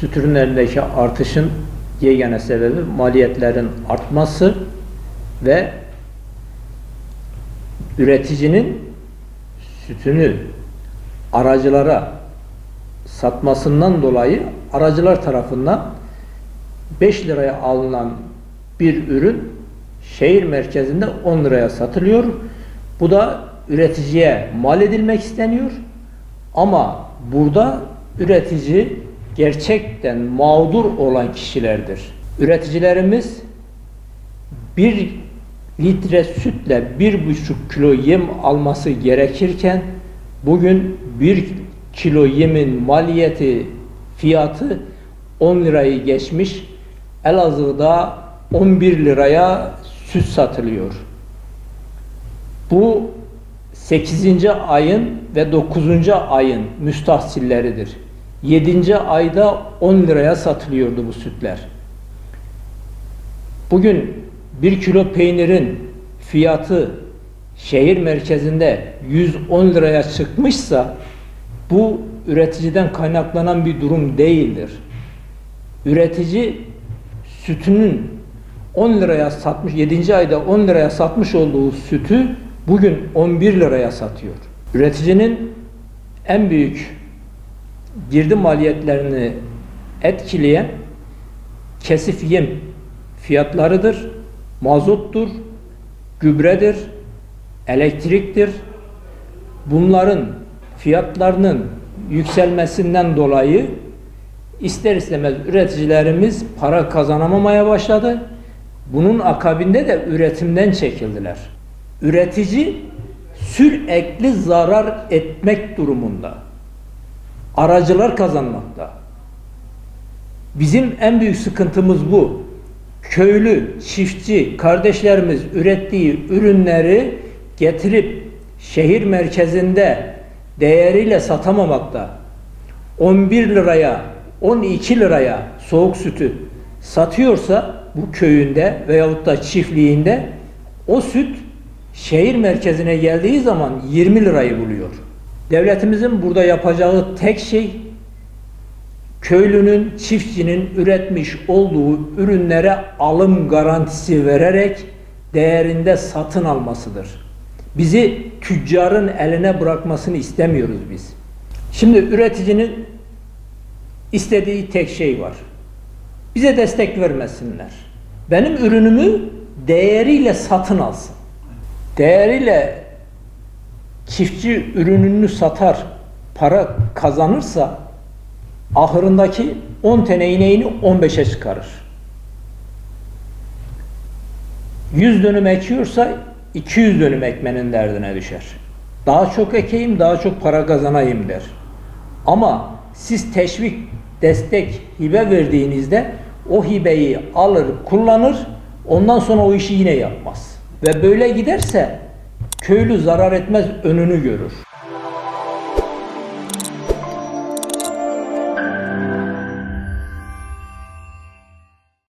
süt ürünlerindeki artışın yegane sebebi maliyetlerin artması ve üreticinin sütünü aracılara satmasından dolayı aracılar tarafından 5 liraya alınan bir ürün şehir merkezinde 10 liraya satılıyor. Bu da üreticiye mal edilmek isteniyor. Ama burada üretici gerçekten mağdur olan kişilerdir. Üreticilerimiz 1 litre sütle 1,5 kilo yem alması gerekirken bugün 1 kilo yemin maliyeti fiyatı 10 lirayı geçmiş. Elazığ'da 11 liraya süt satılıyor. Bu 8. ayın ve 9. ayın müstahsilleridir. 7. ayda 10 liraya satılıyordu bu sütler. Bugün 1 kilo peynirin fiyatı şehir merkezinde 110 liraya çıkmışsa bu üreticiden kaynaklanan bir durum değildir. Üretici sütünün 10 liraya satmış, 7. ayda 10 liraya satmış olduğu sütü bugün 11 liraya satıyor. Üreticinin en büyük girdi maliyetlerini etkileyen kesif yem fiyatlarıdır, mazottur, gübredir, elektriktir. Bunların fiyatlarının yükselmesinden dolayı ister istemez üreticilerimiz para kazanamamaya başladı. Bunun akabinde de üretimden çekildiler. Üretici sürekli zarar etmek durumunda. Aracılar kazanmakta. Bizim en büyük sıkıntımız bu. Köylü, çiftçi kardeşlerimiz ürettiği ürünleri getirip şehir merkezinde değeriyle satamamakta. 11 liraya, 12 liraya soğuk sütü satıyorsa bu köyünde veyahut da çiftliğinde o süt şehir merkezine geldiği zaman 20 lirayı buluyor. Devletimizin burada yapacağı tek şey köylünün, çiftçinin üretmiş olduğu ürünlere alım garantisi vererek değerinde satın almasıdır. Bizi tüccarın eline bırakmasını istemiyoruz biz. Şimdi üreticinin istediği tek şey var. Bize destek vermesinler. Benim ürünümü değeriyle satın alsın. Değeriyle çiftçi ürününü satar, para kazanırsa ahırındaki 10 tane ineğini 15'e çıkarır. 100 dönüm ekiyorsa 200 dönüm ekmenin derdine düşer. Daha çok ekeyim, daha çok para kazanayım der. Ama siz teşvik, destek, hibe verdiğinizde o hibeyi alır, kullanır, ondan sonra o işi yine yapmaz. Ve böyle giderse köylü zarar etmez, önünü görür.